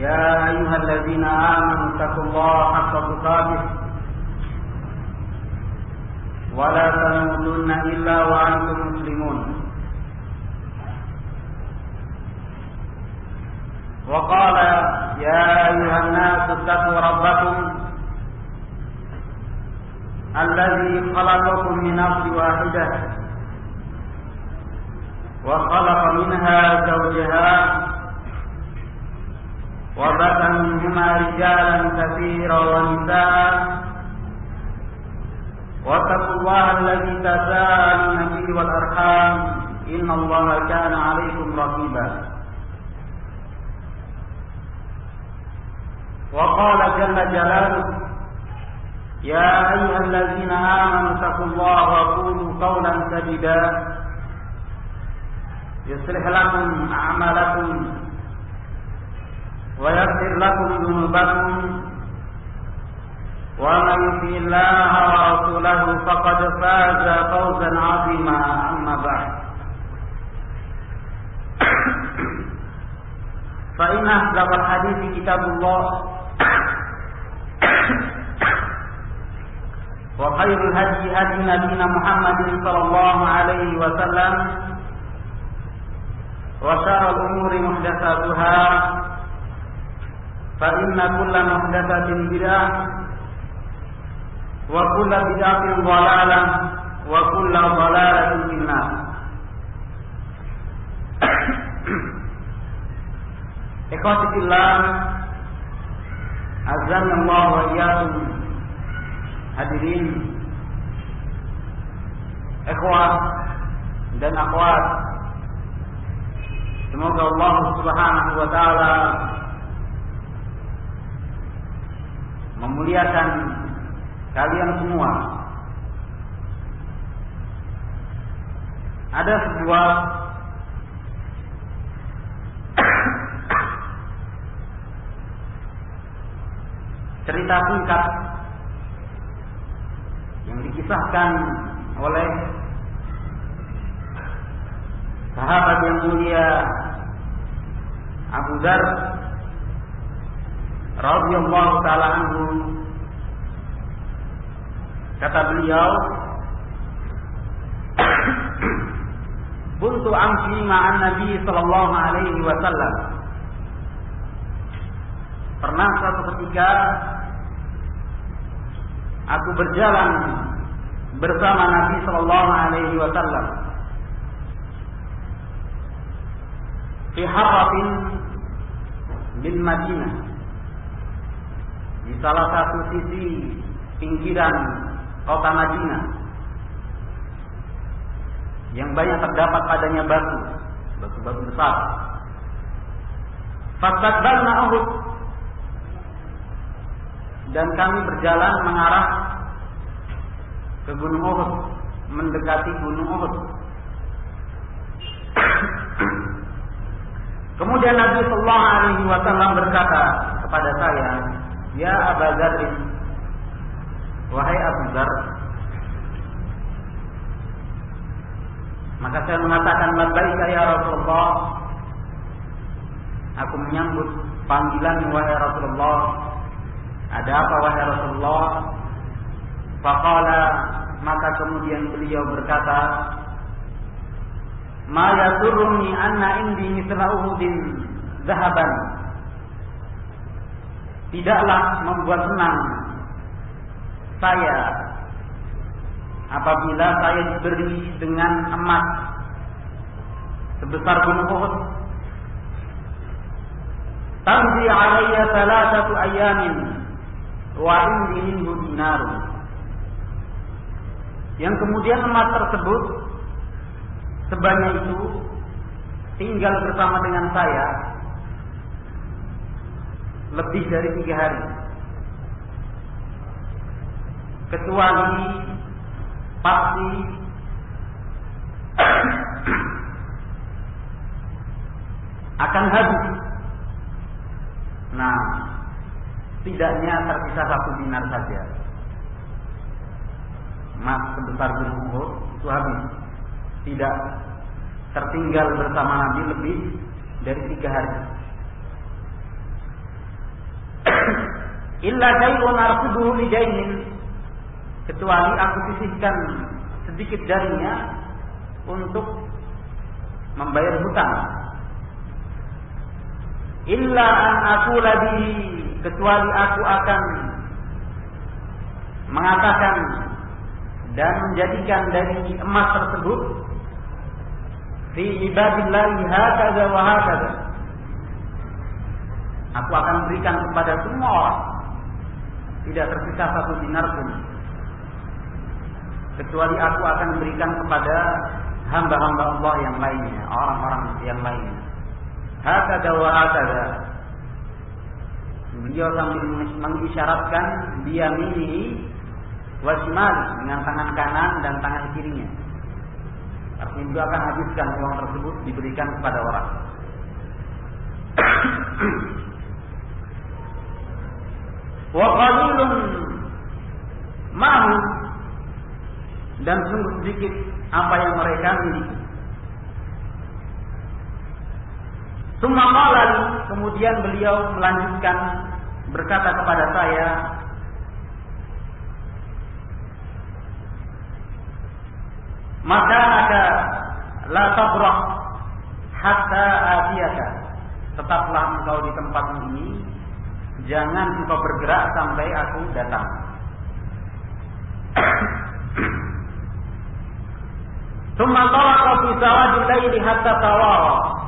يا أيها الذين آمنوا اتقوا الله حق تقاته ولا تموتن إلا وأنتم مسلمون. وقال يا أيها الناس اتقوا ربكم الذي خلقكم من نفس واحدة وخلق منها زوجها وبث منهما رجالا كثيرا ونساء واتقوا الله الذي تساءلون به والأرحام إن الله كان عليكم رقيبا. وقال جل جلاله يا أيها الذين آمنوا اتقوا الله وقولوا قولا سديدا يصلح لكم أعمالكم ويغفر لكم ذنوبكم ومن يطع الله ورسوله فقد فاز فوزا عظيما. أما بعد فإن أصدق الحديث كتاب الله وخير الهدي هدي نبينا محمد صلى الله عليه وسلم وشر الأمور محدثاتها فإن كل محدثة بدعة وكل بدعة ضلالة وكل ضلالة في النار. Ikhwati fillah, azan Allah wa iyyakum. Hadirin, ikhwat dan akhwat, semoga Allah Subhanahu wa taala memuliakan kalian semua. Ada sebuah cerita singkat yang dikisahkan oleh sahabat yang mulia Abu Dzar radhiyallahu taala anhu. Kata beliau, kuntu amshi ma'an Nabi sallallahu alaihi wasallam. Pernah suatu ketika aku berjalan bersama Nabi sallallahu alaihi wasallam fi harratin bil Madinah, di salah satu sisi pinggiran kota Madinah yang banyak terdapat padanya batu-batu besar. Fastaqbalna Uhud, dan kami berjalan mengarah ke Gunung Uhud, mendekati Gunung Uhud. Kemudian Nabi sallallahu alaihi wasallam berkata kepada saya, "Ya Abu Dzar, wahai Abu Dzar." Maka saya mengatakan, "Labbaika ya Rasulullah." Aku menyambut panggilan wahai Rasulullah. Ada apa wahai Rasulullah? Faqala, maka kemudian beliau berkata, "Ma yasurruni anna indi mithla Uhudin zahaban." Tidaklah membuat senang saya apabila saya diberi dengan emas sebesar gunung Uhud. Tamzi alayya thalathatu ayamin wa indi minhu dinarun. Yang kemudian emas tersebut sebanyak itu tinggal bersama dengan saya lebih dari 3 hari, kecuali pasti akan habis. Nah, tidaknya tersisa 1 dinar saja. Emas sebesar gunung Uhud itu habis, tidak tertinggal bersama Nabi lebih dari 3 hari. illa syai'un arkuduhu li dainin, kecuali aku sisihkan sedikit jarinya untuk membayar hutang. Illa an aqula bihi, kecuali aku akan mengatakan dan menjadikan dari emas tersebut fi ibadillahi hakadha wa hakadha, aku akan berikan kepada semua orang, tidak tersisa satu dinar pun, kecuali aku akan berikan kepada hamba-hamba Allah yang lainnya, orang-orang yang lainnya. Hakadha wa hakadha, beliau sambil mengisyaratkan biyaminihi wa shimali, dengan tangan kanan dan tangan kirinya. Artinya beliau akan habiskan uang tersebut, diberikan kepada orang. Wa qalilun ma'hu, dan sungguh sedikit apa yang mereka miliki. Tsumma qala, kemudian beliau melanjutkan berkata kepada saya, maka ada la tabrah hatta atiyaka, tetaplah engkau di tempatmu ini, jangan engkau bergerak sampai aku datang. Tsumma talaqa fi sawadil laili hatta tawara,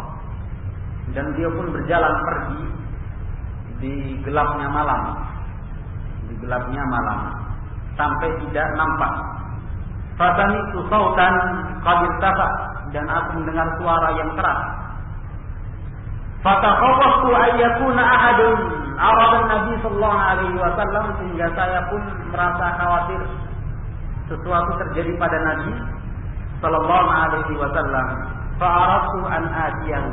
dan dia pun berjalan pergi di gelapnya malam, sampai tidak nampak. Fasami'tu sautan qad irtafa, dan aku mendengar suara yang keras. Fatakhawwaftu ayyakuna ahadun arada Nabi sallallahu alaihi wasallam, sehingga saya pun merasa khawatir sesuatu terjadi pada Nabi sallallahu alaihi wasallam. Fa'aradtu an atiyahu,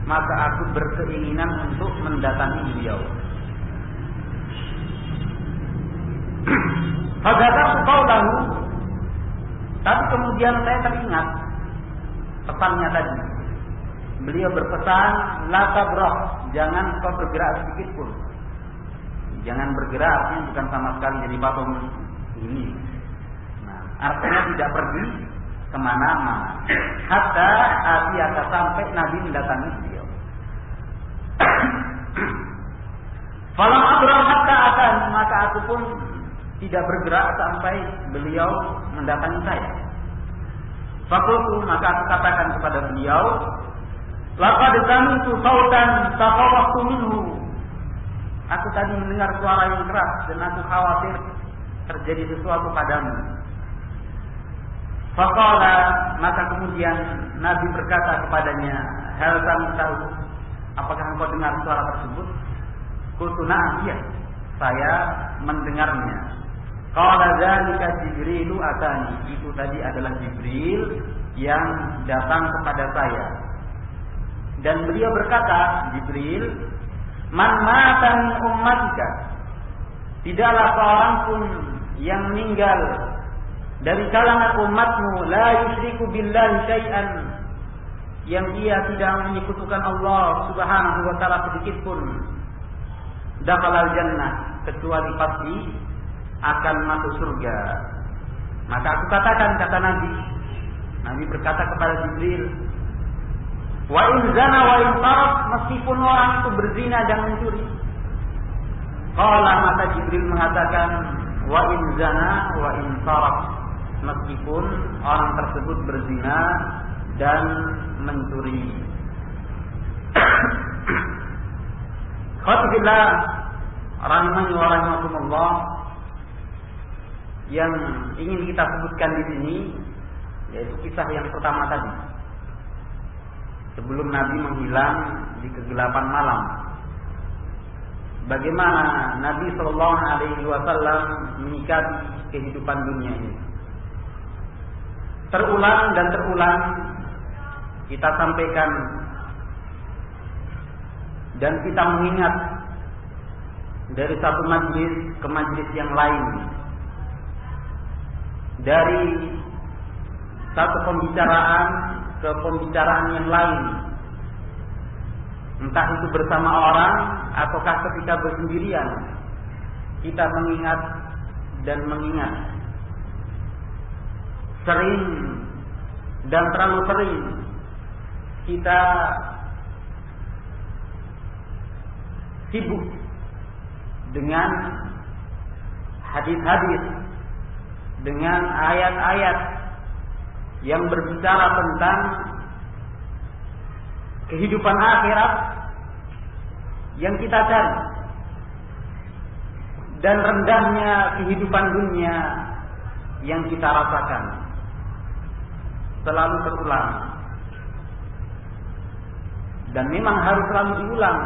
maka aku berkeinginan untuk mendatangi beliau. Fadzakartu qaulahu, tapi kemudian saya teringat pesannya tadi. Beliau berpesan, la tabrah, jangan kau bergerak sedikit pun. Jangan bergerak, artinya bukan sama sekali jadi patung ini. Nah, artinya tidak pergi kemana-mana. Hatta atiyaka, sampai Nabi mendatangi beliau. Falam abrah hatta atan, maka aku pun tidak bergerak sampai beliau mendatangi saya. Fakultu, maka aku katakan kepada beliau, laqad sami'tu sautan takhawwaftu minhu, aku tadi mendengar suara yang keras dan aku khawatir terjadi sesuatu padamu. Faqala, maka kemudian Nabi berkata kepadanya, hal sami'tahu, apakah engkau dengar suara tersebut? Qultu na'am, iya, saya mendengarnya. Qala dzalika Jibrilu atani, itu tadi adalah Jibril yang datang kepada saya. Dan beliau berkata, Jibril, man mata min ummatika, tidaklah seorang pun yang meninggal dari kalangan umatmu, la yusyriku billahi syai'an, yang dia tidak menyekutukan Allah subhanahu wa ta'ala sedikit pun, dakhalal jannah, kecuali pasti akan masuk surga. Maka aku katakan, kata Nabi berkata kepada Jibril, wa in zana wa in saraf, meskipun orang itu berzina dan mencuri. Qala, maka Jibril mengatakan, wa in zana wa in saraf, meskipun orang tersebut berzina dan mencuri. Khatifillah rahimani wa rahimakumullah, yang ingin kita sebutkan di sini yaitu kisah yang pertama tadi, sebelum Nabi menghilang di kegelapan malam. Bagaimana Nabi Sallallahu Alaihi Wasallam menyikapi kehidupan dunia ini. Terulang dan terulang kita sampaikan dan kita mengingat dari satu majlis ke majlis yang lain, dari satu pembicaraan ke pembicaraan yang lain, entah itu bersama orang ataukah ketika bersendirian, kita mengingat dan mengingat sering dan terlalu sering kita sibuk dengan hadis-hadis, dengan ayat-ayat yang berbicara tentang kehidupan akhirat yang kita cari, dan rendahnya kehidupan dunia yang kita rasakan selalu terulang, dan memang harus selalu diulang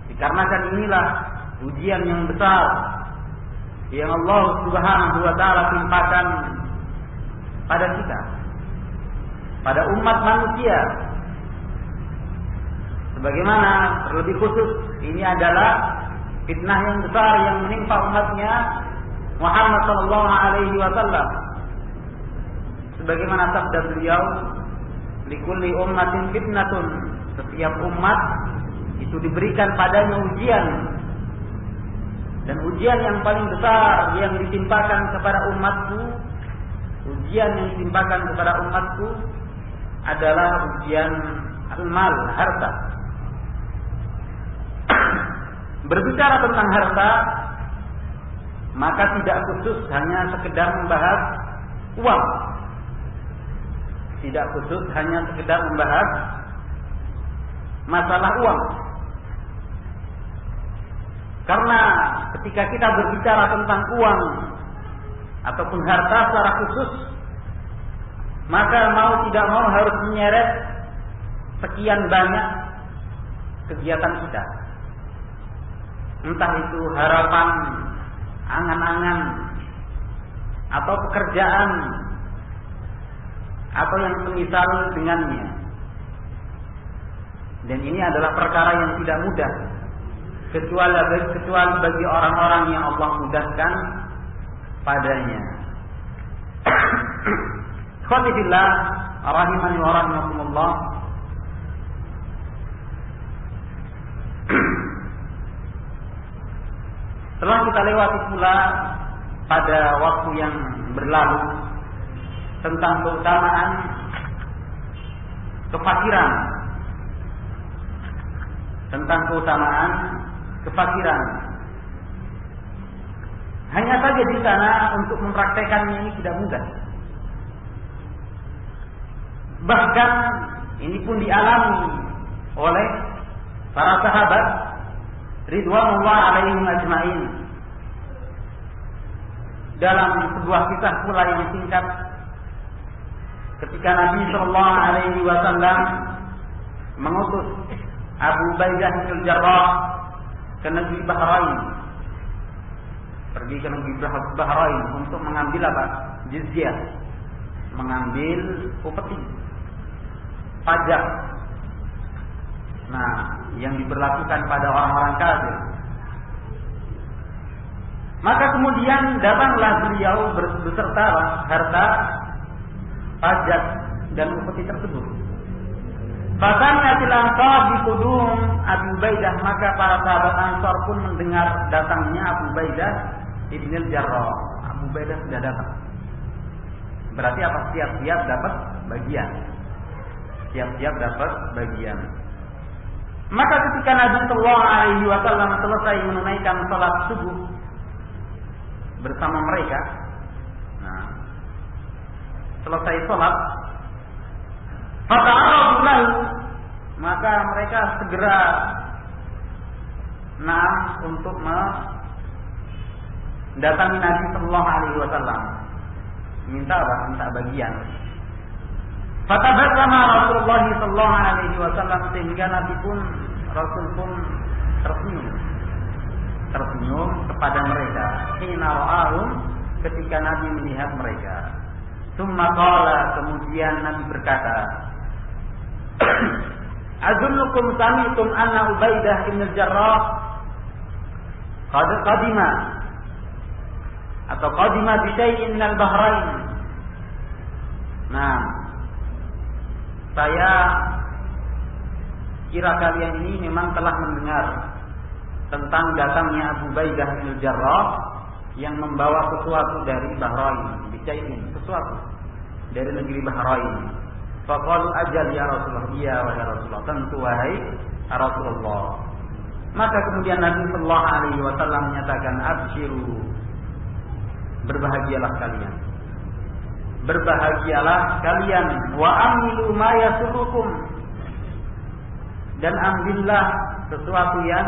dikarenakan inilah ujian yang besar yang Allah Subhanahu wa taala timpakan pada kita, pada umat manusia. Sebagaimana terlebih khusus ini adalah fitnah yang besar yang menimpa umatnya Muhammad sallallahu alaihi wasallam. Sebagaimana sabda beliau, likulli ummatin fitnatun, setiap umat itu diberikan padanya ujian, dan ujian yang paling besar yang ditimpakan kepada umatku, ujian yang ditimpakan kepada umatku adalah ujian al-mal, harta. Berbicara tentang harta, maka tidak khusus hanya sekedar membahas uang, tidak khusus hanya sekedar membahas masalah uang. Karena ketika kita berbicara tentang uang ataupun harta secara khusus, maka mau tidak mau harus menyeret sekian banyak kegiatan kita. Entah itu harapan, angan-angan, atau pekerjaan, atau yang semisal dengannya. Dan ini adalah perkara yang tidak mudah, kecuali bagi orang-orang yang Allah mudahkan padanya. Khawfillah rahimani wa rahimakumullah. Setelah kita lewati pula pada waktu yang berlalu tentang keutamaan kefakiran, tentang keutamaan kefakiran. Hanya saja di sana untuk mempraktekannya ini tidak mudah. Bahkan ini pun dialami oleh para sahabat ridwanullah alaihim ajmain. Dalam sebuah kisah pula yang singkat, ketika Nabi sallallahu alaihi wasallam mengutus Abu Ubaidah bin Jarrah ke negeri Bahrain, pergi ke negeri Bahrain untuk mengambil apa? Jizyah, mengambil upeti, pajak. Nah, yang diberlakukan pada orang-orang kafir. Maka kemudian datanglah beliau beserta harta pajak dan upeti tersebut. Fasami'atil ansar bi qudum Abu Ubaidah, maka para sahabat Ansar pun mendengar datangnya Abu Ubaidah ibn al-Jarrah. Abu Ubaidah sudah datang. Berarti apa? Siap-siap dapat bagian. Siap-siap dapat bagian. Maka ketika Nabi sallallahu alaihi wasallam selesai menunaikan salat subuh bersama mereka, nah, selesai salat, fata'aradu lahu, maka mereka segera untuk mendatangi Nabi sallallahu alaihi wasallam, minta apa? Minta bagian. Fatabassama Rasulullah sallallahu alaihi wasallam, sehingga Rasul pun tersenyum kepada mereka. Hina ra'ahum, ketika Nabi melihat mereka. Tsumma qala, kemudian Nabi berkata, Azunnukum sami'tum anna Ubaidah bin al-Jarrah qad qadima atau qadima bi syai'in minal Bahrain. Nah, saya kira kalian ini memang telah mendengar tentang datangnya Abu Ubaidah bin Jarrah yang membawa sesuatu dari Bahrain, bicaiin sesuatu dari negeri Bahrain. Faqalu ajal ya Rasulullah, iya wahai Rasulullah, tentu wahai Rasulullah. Maka kemudian Nabi sallallahu alaihi wasallam menyatakan, absyiru, berbahagialah kalian. Berbahagialah kalian, wa amilu ma yasurukum, dan ambillah sesuatu yang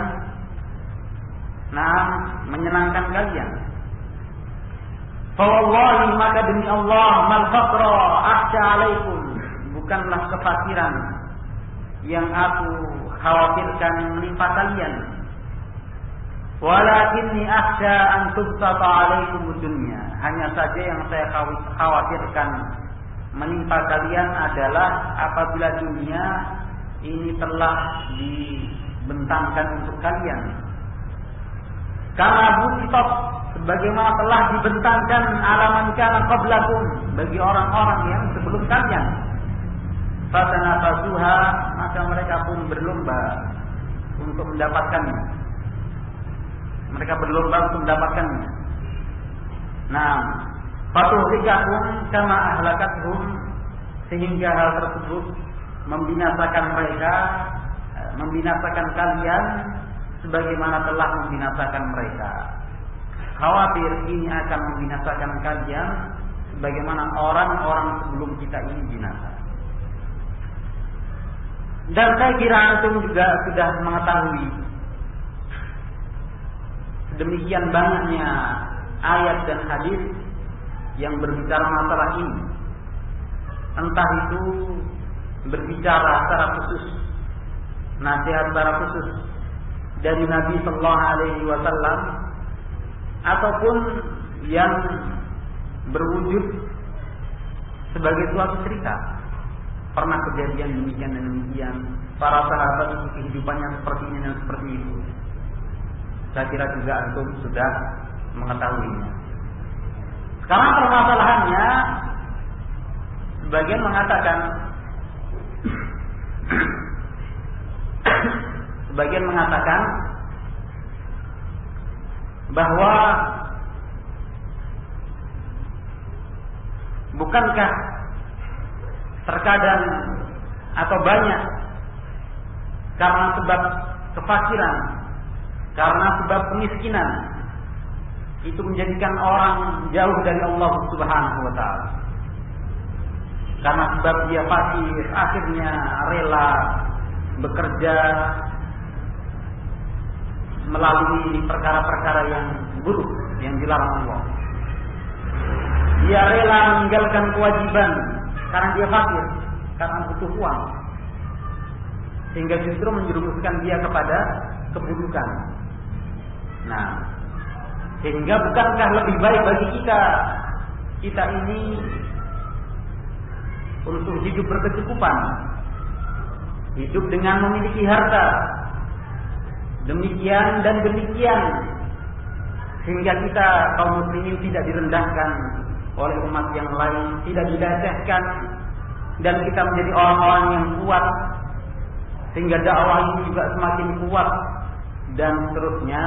menyenangkan kalian. Fa wallahi, maka demi Allah, mal faqra akhsha alaikum, bukanlah kefakiran yang aku khawatirkan menimpa kalian. Walakinni akhsha an tubsata alaikum dunya, hanya saja yang saya khawatirkan menimpa kalian adalah apabila dunia ini telah dibentangkan untuk kalian. Karena bukitab, sebagaimana telah dibentangkan alaman kana qablakum, bagi orang-orang yang sebelum kalian. Fatanafasuha, maka mereka pun berlomba untuk mendapatkannya. Mereka berlomba untuk mendapatkannya. Nah, fatuhrikakum kama ahlakathum, sehingga hal tersebut membinasakan mereka, membinasakan kalian sebagaimana telah membinasakan mereka. Khawatir ini akan membinasakan kalian sebagaimana orang-orang sebelum kita ini binasa. Dan saya kira antum juga sudah mengetahui sedemikian banyaknya ayat dan hadis yang berbicara masalah ini. Entah itu berbicara secara khusus, nasihat secara khusus dari Nabi sallallahu alaihi wasallam, ataupun yang berwujud sebagai suatu cerita. Pernah kejadian demikian dan demikian, para sahabat itu kehidupannya seperti ini dan seperti itu. Saya kira juga antum sudah mengetahuinya. Sekarang permasalahannya, sebagian mengatakan bahwa bukankah terkadang atau banyak karena sebab kefakiran, karena sebab kemiskinan, itu menjadikan orang jauh dari Allah Subhanahu wa taala. Karena sebab dia fakir, akhirnya rela bekerja melalui perkara-perkara yang buruk yang dilarang Allah. Dia rela meninggalkan kewajiban karena dia fakir, karena butuh uang, sehingga justru menjerumuskan dia kepada keburukan. Nah, sehingga bukankah lebih baik bagi kita ini untuk hidup berkecukupan, hidup dengan memiliki harta demikian dan demikian, sehingga kita kaum muslimin tidak direndahkan oleh umat yang lain, tidak dilecehkan, dan kita menjadi orang-orang yang kuat, sehingga dakwah ini juga semakin kuat, dan seterusnya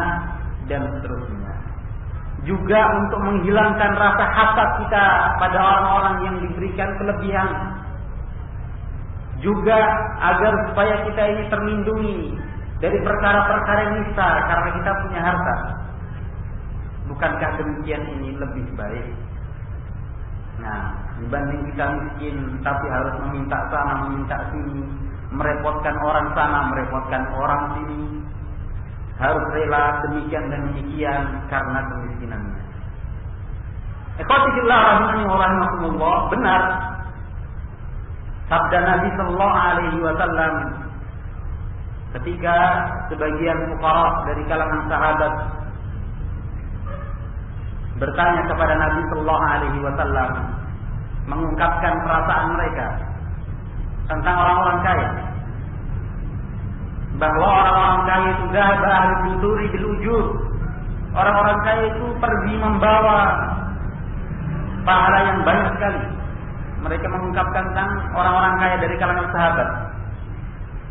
dan seterusnya. Juga untuk menghilangkan rasa hasad kita pada orang-orang yang diberikan kelebihan, juga agar supaya kita ini terlindungi dari perkara-perkara nisa karena kita punya harta. Bukankah demikian ini lebih baik? Nah, dibanding kita miskin tapi harus meminta sana, meminta sini, merepotkan orang sana, merepotkan orang sini, harus rela demikian dan demikian karena kemiskinannya. Ikhwatifillah rahimani wa rahimakumullah, benar sabda Nabi sallallahu alaihi wasallam ketika sebagian fuqara dari kalangan sahabat bertanya kepada Nabi sallallahu alaihi wasallam, mengungkapkan perasaan mereka tentang orang-orang kaya, bahwa orang-orang kaya itu dhahaba ahli dusuri bil ujur, orang-orang kaya itu pergi membawa pahala yang banyak sekali. Mereka mengungkapkan tentang orang-orang kaya dari kalangan sahabat.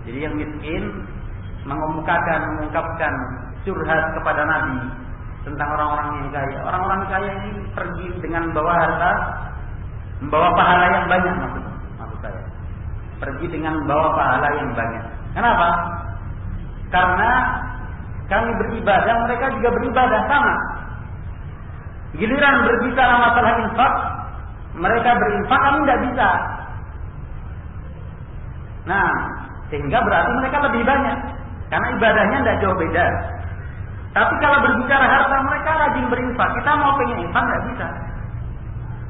Jadi yang miskin mengungkapkan curhat kepada Nabi tentang orang-orang yang kaya. Orang-orang kaya ini pergi dengan membawa harta, membawa pahala yang banyak maksud saya. Pergi dengan membawa pahala yang banyak. Kenapa? Karena kami beribadah, mereka juga beribadah sama. Giliran berbicara masalah infak, mereka berinfak, kami tidak bisa. Nah, sehingga berarti mereka lebih banyak, karena ibadahnya tidak jauh beda. Tapi kalau berbicara harta, mereka rajin berinfak. Kita mau pengen infak tidak bisa.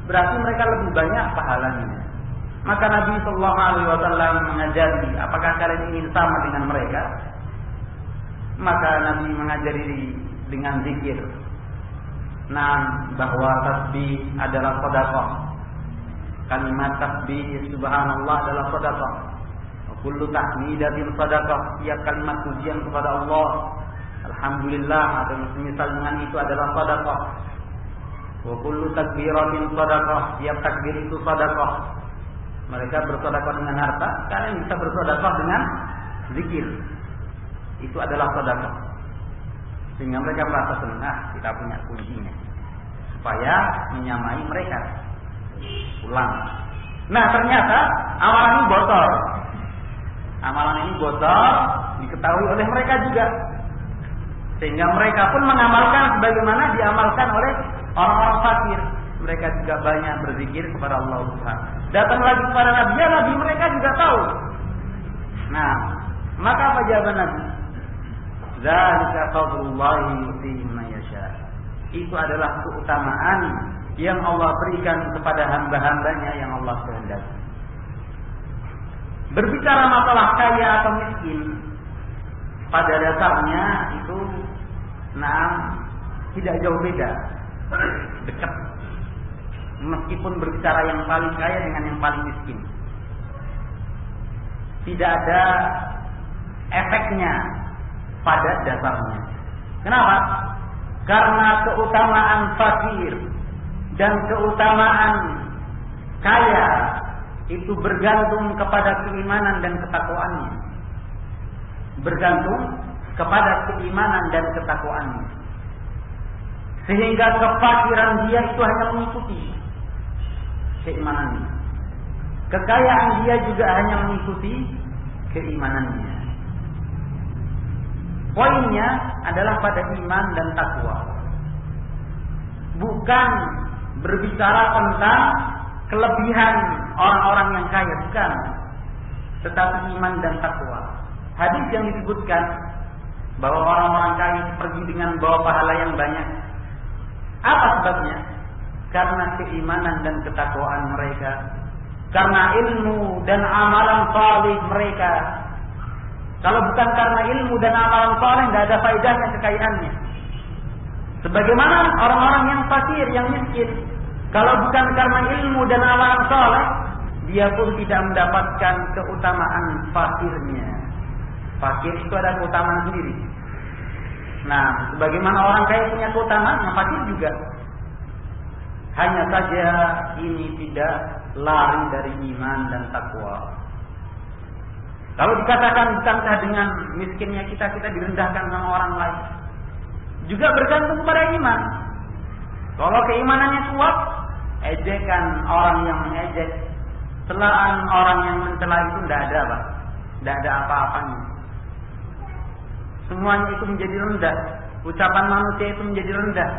Berarti mereka lebih banyak pahalanya. Maka Nabi Sallallahu Alaihi Wasallam mengajari, apakah kalian ingin sama dengan mereka? Maka Nabi mengajari dengan zikir. Nah, bahwa tasbih adalah sedekah. Kalimat tasbih subhanallah adalah sedekah. Kullu tahmidatin sedekah. Setiap kalimat pujian kepada Allah, alhamdulillah atau semisal dengan itu adalah sedekah. Wa kullu takbiratin sedekah. Setiap takbir itu sedekah. Mereka bersedekah dengan harta, kalian bisa bersedekah dengan zikir. Itu adalah sedekah. Sehingga mereka merasa senang, kita punya kuncinya supaya menyamai mereka. Ulang. Nah, ternyata amalan ini bocor. Amalan ini bocor diketahui oleh mereka juga. Sehingga mereka pun mengamalkan sebagaimana diamalkan oleh orang-orang fakir. Mereka juga banyak berzikir kepada Allah Subhanahu. Datang lagi kepada Nabi, ya Nabi mereka juga tahu. Nah, maka apa jawaban Nabi? Zalika fadlullahi yu'tihi man yasha. Itu adalah keutamaan yang Allah berikan kepada hamba-hambanya yang Allah kehendaki. Berbicara masalah kaya atau miskin, pada dasarnya itu tidak jauh beda, dekat. Meskipun berbicara yang paling kaya dengan yang paling miskin, tidak ada efeknya pada dasarnya. Kenapa? Karena keutamaan fakir dan keutamaan kaya itu bergantung kepada keimanan dan ketakwaannya. Bergantung kepada keimanan dan ketakwaannya. Sehingga kefakiran dia itu hanya mengikuti keimanannya. Kekayaan dia juga hanya mengikuti keimanannya. Poinnya adalah pada iman dan takwa. Bukan berbicara tentang kelebihan orang-orang yang kaya, bukan. Tetapi iman dan takwa. Hadis yang disebutkan bahwa orang-orang kaya pergi dengan bawa pahala yang banyak. Apa sebabnya? Karena keimanan dan ketakwaan mereka. Karena ilmu dan amalan saleh mereka. Kalau bukan karena ilmu dan amalan saleh, tidak ada faedahnya kekayaannya. Sebagaimana orang-orang yang fakir, yang miskin, kalau bukan karena ilmu dan amalan saleh, dia pun tidak mendapatkan keutamaan fakirnya. Fakir itu ada keutamaan sendiri. Nah, sebagaimana orang kaya punya keutamaan, yang fakir juga. Hanya saja ini tidak lari dari iman dan takwa. Kalau dikatakan bukankah dengan miskinnya kita direndahkan sama orang lain? Juga bergantung pada iman. Kalau keimanannya kuat, ejekan orang yang mengejek, celaan orang yang mencela itu tidak ada, Pak. Tidak ada apa-apanya. Semuanya itu menjadi rendah. Ucapan manusia itu menjadi rendah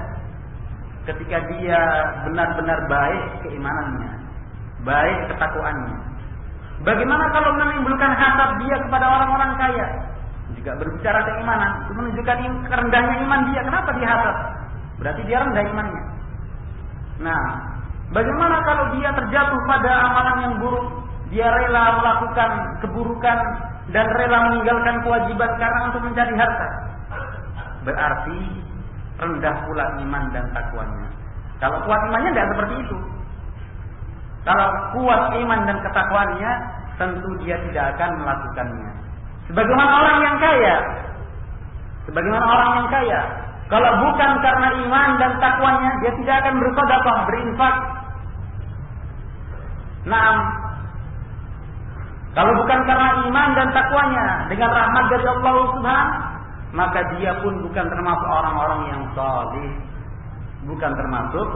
ketika dia benar-benar baik keimanannya, baik ketakwaannya. Bagaimana kalau menimbulkan hasad dia kepada orang-orang kaya? Juga berbicara keimanan, itu menunjukkan kerendahnya iman dia. Kenapa dia hasad? Berarti dia rendah imannya. Nah, bagaimana kalau dia terjatuh pada amalan yang buruk? Dia rela melakukan keburukan dan rela meninggalkan kewajiban karena untuk mencari harta. Berarti rendah pula iman dan takwanya. Kalau kuat imannya tidak seperti itu. Kalau kuat iman dan ketakwaannya, tentu dia tidak akan melakukannya. Sebagaimana orang yang kaya. Sebagaimana orang yang kaya. Kalau bukan karena iman dan takwanya, dia tidak akan bersedekah, berinfak. Nah, Kalau bukan karena iman dan takwanya dengan rahmat dari Allah Subhanahu, maka dia pun bukan termasuk orang-orang yang salih. Bukan termasuk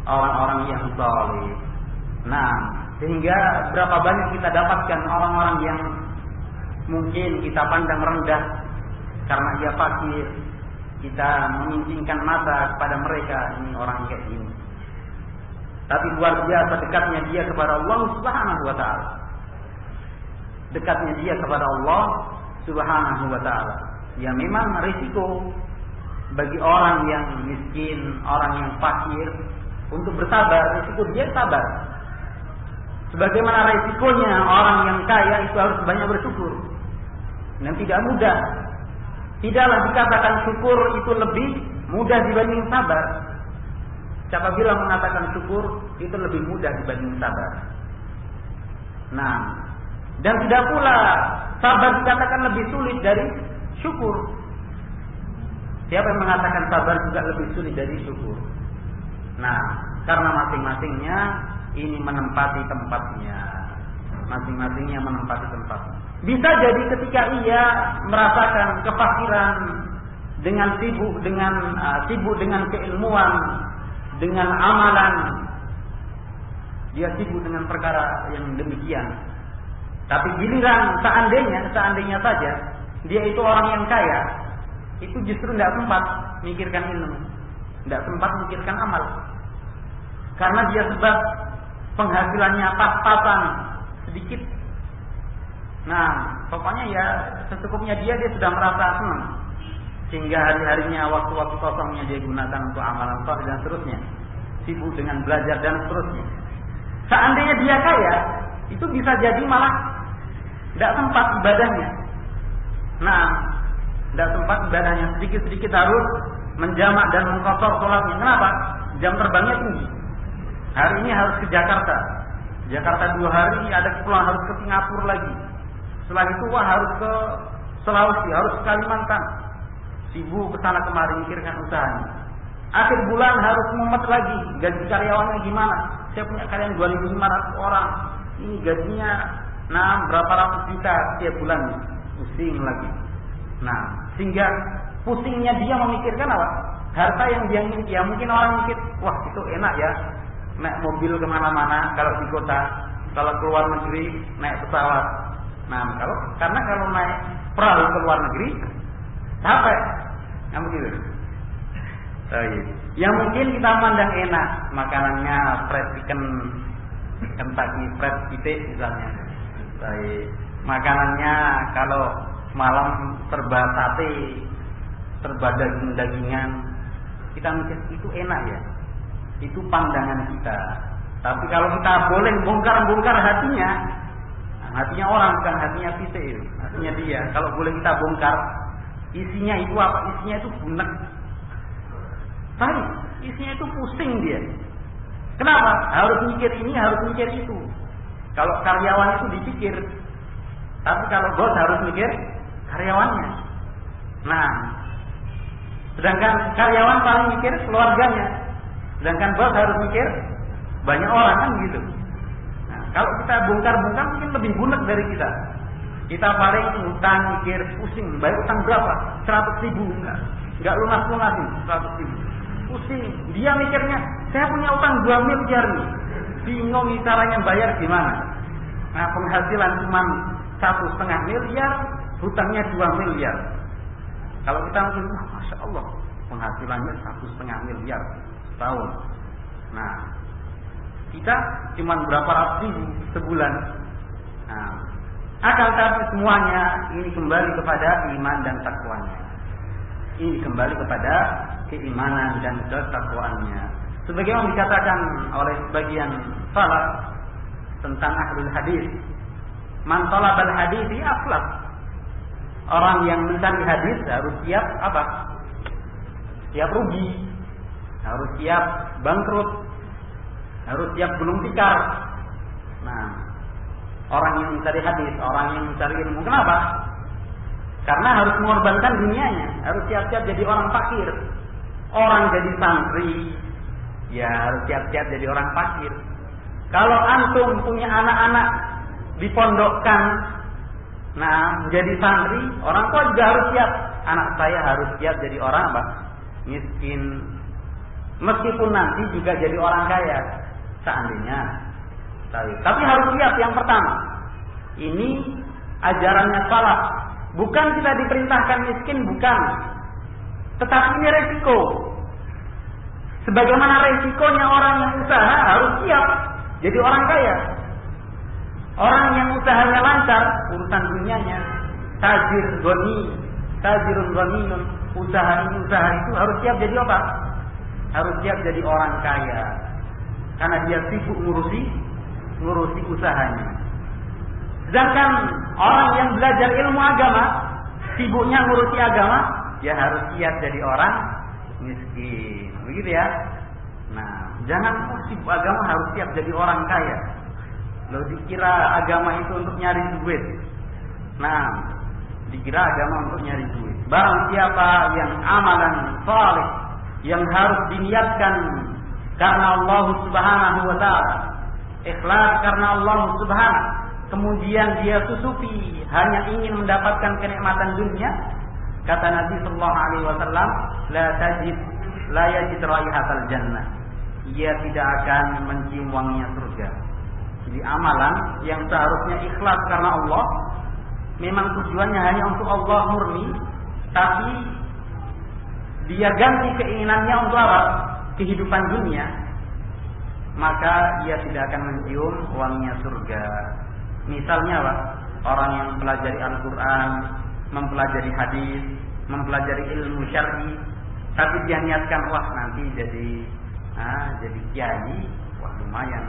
orang-orang yang salih. Nah, sehingga berapa banyak kita dapatkan orang-orang yang mungkin kita pandang rendah karena dia fakir, kita menyingsingkan mata kepada mereka, ini orang kayak gini. Tapi luar biasa dekatnya dia kepada Allah Subhanahu wa taala. Dekatnya dia kepada Allah Subhanahu wa taala. Ya memang risiko bagi orang yang miskin, orang yang fakir untuk bersabar, risiko dia sabar. Sebagaimana risikonya orang yang kaya itu harus banyak bersyukur. Dan tidak mudah. Tidaklah dikatakan syukur itu lebih mudah dibanding sabar. Siapa bilang mengatakan syukur itu lebih mudah dibanding sabar? Nah, dan tidak pula sabar dikatakan lebih sulit dari syukur. Siapa yang mengatakan sabar juga lebih sulit dari syukur? Nah, karena masing-masingnya ini menempati tempatnya. Masing-masingnya menempati tempatnya. Bisa jadi ketika ia merasakan kefakiran dengan sibuk dengan keilmuan, dengan amalan, dia sibuk dengan perkara yang demikian. Tapi giliran seandainya saja dia itu orang yang kaya, itu justru tidak sempat mikirkan ilmu, tidak sempat mikirkan amal, karena dia sebab penghasilannya pas-pasan sedikit. Nah, pokoknya ya secukupnya dia sudah merasa senang, sehingga hari-harinya, waktu-waktu kosongnya dia gunakan untuk amalan saleh dan seterusnya, sibuk dengan belajar dan seterusnya. Seandainya dia kaya, itu bisa jadi malah tidak sempat ibadahnya. Nah, tidak sempat ibadahnya, sedikit-sedikit harus menjamak dan mengqasar sholatnya. Kenapa? Jam terbangnya tinggi. Hari ini harus ke Jakarta 2 hari, ada kepulangan harus ke Singapura lagi. Setelah itu harus ke Sulawesi, harus ke Kalimantan. Sibuk kesana kemari mikirkan usahanya. Akhir bulan harus mumet lagi, gaji karyawannya gimana? Saya punya karyawan 2.500 orang. Ini gajinya berapa ratus juta setiap bulan. Pusing lagi. Nah, sehingga pusingnya dia memikirkan apa? Harta yang dia miliki. Ya mungkin orang mikir, wah itu enak ya, naik mobil kemana-mana kalau di kota. Kalau keluar negeri naik pesawat. Nah, karena kalau naik perahu ke luar negeri capek. Yang begitu. Yang mungkin kita pandang enak, makanannya fried chicken, Kentucky fried steak misalnya. Makanannya kalau malam serba sate, serba daging-dagingan, kita mikir itu enak ya. Itu pandangan kita. Tapi kalau kita boleh bongkar hatinya orang bukan hatinya kita, hatinya dia. Kalau boleh kita bongkar, isinya itu apa? Isinya itu bunek. Tapi isinya itu pusing dia. Kenapa? Harus mikir ini, harus mikir itu. Kalau karyawan itu dipikir, tapi kalau bos harus mikir karyawannya. Nah, sedangkan karyawan paling mikir keluarganya, sedangkan bos harus mikir banyak orang, kan gitu. Nah, kalau kita bongkar-bongkar mungkin lebih bunek dari kita. Kita paling utang, mikir, pusing, bayar utang berapa? 100.000, enggak lunas-lunasin 100.000. Pusing, dia mikirnya, saya punya utang 2 miliar nih. Bingung caranya bayar gimana. Nah, penghasilan cuma 1,5 miliar, hutangnya 2 miliar. Kalau kita mungkin, Masya Allah, penghasilannya 1,5 miliar setahun. Nah, kita cuma berapa ratus ribu sebulan. Nah, akan tapi semuanya ini kembali kepada iman dan takwanya. Ini kembali kepada keimanan dan ketakwaannya. Sebagaimana dikatakan oleh sebagian salaf tentang ahlul hadis, man talabal hadisi aflaq. Orang yang mencari hadis harus siap apa? Siap rugi, harus siap bangkrut, harus siap gulung tikar. Nah, orang yang mencari hadis, orang yang mencari ilmu, kenapa? Karena harus mengorbankan dunianya, harus siap-siap jadi orang fakir. Orang jadi santri, ya harus siap-siap jadi orang fakir. Kalau antum punya anak-anak dipondokkan Nah, menjadi santri, orang tua juga harus siap. Anak saya harus siap jadi orang apa? Miskin. Meskipun nanti juga jadi orang kaya, seandainya. Tapi harus siap yang pertama. Ini ajarannya salaf. Bukan kita diperintahkan miskin, bukan. Tetapi ini resiko. Sebagaimana resikonya orang yang usaha harus siap jadi orang kaya. Orang yang usahanya lancar, urusan dunianya, tajirun ghaniyun, usaha ini usaha itu harus siap jadi apa? Harus siap jadi orang kaya. Karena dia sibuk ngurusi usahanya. Sedangkan orang yang belajar ilmu agama, sibuknya ngurusi agama, dia harus siap jadi orang miskin. Begitu ya. Nah, jangan sibuk agama harus siap jadi orang kaya. Lo dikira agama itu untuk nyari duit. Nah, dikira agama untuk nyari duit. Barang siapa yang amalan saleh yang harus diniatkan karena Allah Subhanahu wa taala, ikhlas karena Allah Subhanahu, kemudian dia susupi hanya ingin mendapatkan kenikmatan dunia, kata Nabi sallallahu alaihi wasallam, la yajid raihatal jannah. Ia tidak akan mencium wanginya surga. Jadi amalan yang seharusnya ikhlas karena Allah, memang tujuannya hanya untuk Allah murni, tapi dia ganti keinginannya untuk apa? Kehidupan dunia, maka ia tidak akan mencium wanginya surga. Misalnya apa? Orang yang mempelajari Al-Quran, mempelajari hadis, mempelajari ilmu syar'i, tapi dia niatkan, wah nanti jadi kiai, wah lumayan,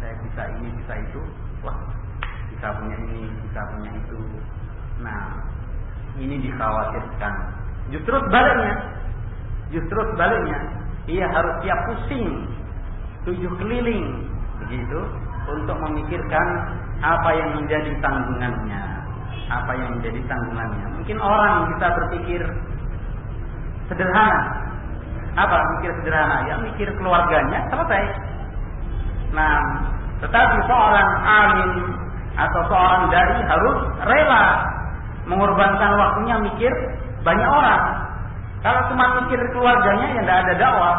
saya bisa ini, bisa itu, wah bisa punya ini, bisa punya itu. Nah, ini dikhawatirkan. Justru sebaliknya, ia harus siap pusing 7 keliling begitu untuk memikirkan apa yang menjadi tanggungannya. Mungkin orang bisa berpikir sederhana. Apa mikir sederhana? Ya mikir keluarganya, selesai. Nah, tetapi seorang alim atau seorang dai harus rela mengorbankan waktunya mikir banyak orang. Kalau cuma mikir keluarganya, ya tidak ada dakwah.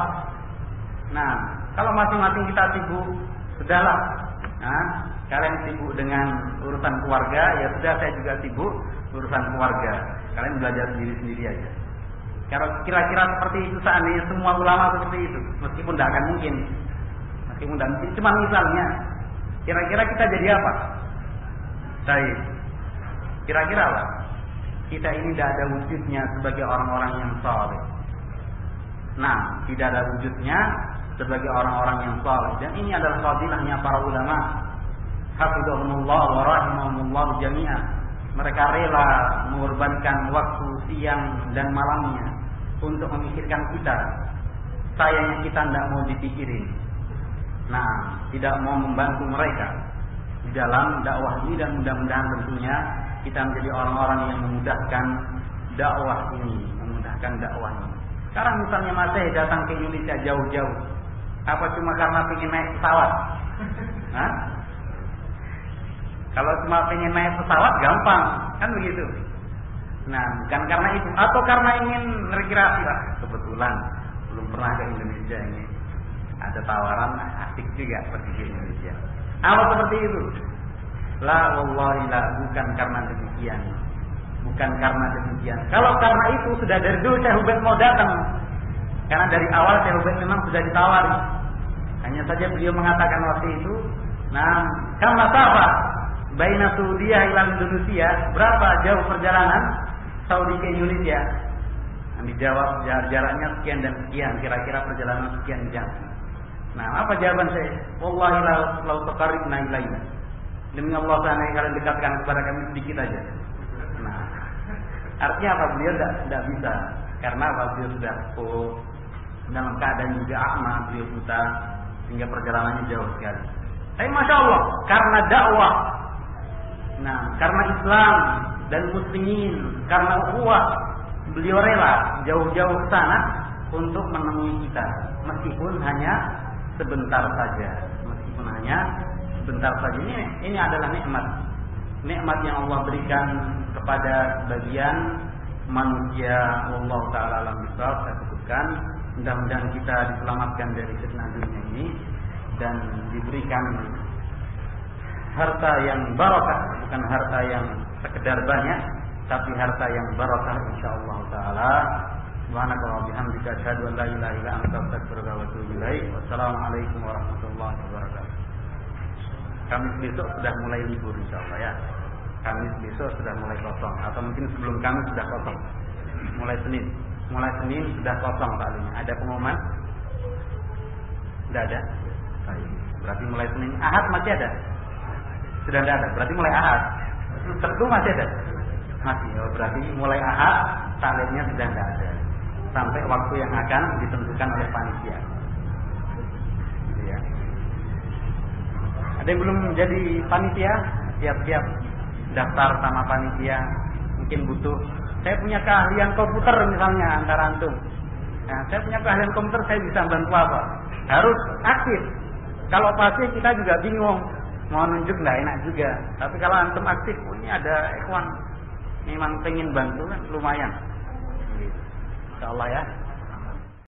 Nah, kalau masing-masing kita sibuk, sudahlah. Nah, kalian sibuk dengan urusan keluarga, ya sudah, saya juga sibuk urusan keluarga. Kalian belajar sendiri-sendiri aja. Kalau kira-kira seperti itu, seandainya semua ulama seperti itu, meskipun tidak akan mungkin, cuma misalnya, kira-kira kita jadi apa? Baik. Kira-kira apa? Kita ini tidak ada wujudnya sebagai orang-orang yang saleh. Nah, tidak ada wujudnya sebagai orang-orang yang saleh. Dan ini adalah fadilahnya para ulama. Hafizahumullah wa rahimahumullah jami'an. Mereka rela mengorbankan waktu siang dan malamnya untuk memikirkan kita. Sayangnya kita tidak mau dipikirin. Nah, tidak mau membantu mereka di dalam dakwah ini, dan mudah-mudahan tentunya kita menjadi orang-orang yang memudahkan dakwah ini. Sekarang misalnya Masih datang ke Indonesia jauh-jauh, apa cuma karena pengen naik pesawat? Hah? Kalau cuma pengen naik pesawat gampang, kan begitu. Nah, bukan karena itu, atau karena ingin rekreasi lah. Kebetulan belum pernah ke Indonesia ini, ada tawaran asik juga pergi ke Indonesia. Apa seperti itu? La wallahi la, bukan karena demikian. Kalau karena itu, sudah dari dulu Syekh Ubaid mau datang. Karena dari awal Syekh Ubaid memang sudah ditawari. Hanya saja beliau mengatakan waktu itu, nah, kama safa baina Saudiyah ila Indonesia, berapa jauh perjalanan Saudi ke Indonesia? Dijawab jaraknya sekian dan sekian, kira-kira perjalanan sekian jam. Nah, apa jawaban saya? Wallahi la taqarribna ilaina. Demi Allah, seandainya kalian dekatkan kepada kami sedikit aja. Nah, artinya apa? Beliau tidak bisa, karena apa? Beliau sudah dalam keadaan juga a'ma, beliau buta, sehingga perjalanannya jauh sekali. Tapi masya Allah, karena dakwah, nah, karena Islam dan muslimin, karena ukhuwah, beliau rela jauh-jauh ke sana untuk menemui kita, meskipun hanya sebentar saja. Ini adalah nikmat. nikmat yang Allah berikan kepada sebagian manusia. Allah Ta'ala alam bisawab, saya sebutkan. Mudah-mudahan kita diselamatkan dari fitnah dunia ini dan diberikan harta yang barakah, bukan harta yang sekedar banyak, tapi harta yang barakah insyaallah taala. Subhanaka wa bihamdika asyhadu an la ilaha illa anta astaghfiruka wa atubu ilaik. Wassalamualaikum warahmatullahi wabarakatuh. Kamis besok sudah mulai libur insyaallah ya. Kamis besok sudah mulai kosong, atau mungkin sebelum Kamis sudah kosong. Mulai Senin sudah kosong kalinya. Ada pengumuman? Tidak ada. Berarti mulai Senin. Ahad masih ada? Sudah tidak ada. Berarti mulai Ahad. Sabtu masih ada? Masih. Oh, berarti mulai Ahad taklimnya sudah tidak ada. Sampai waktu yang akan ditentukan oleh panitia. Ya. Ada yang belum menjadi panitia? Siap-siap daftar sama panitia. Mungkin butuh. Saya punya keahlian komputer misalnya antara antum. Nah, saya punya keahlian komputer, saya bisa bantu apa? Harus aktif. Kalau pasif kita juga bingung. Mau nunjuk nggak enak juga. Tapi kalau antum aktif, ini ada ikhwan memang pengen bantu kan lumayan. Insyaallah ya.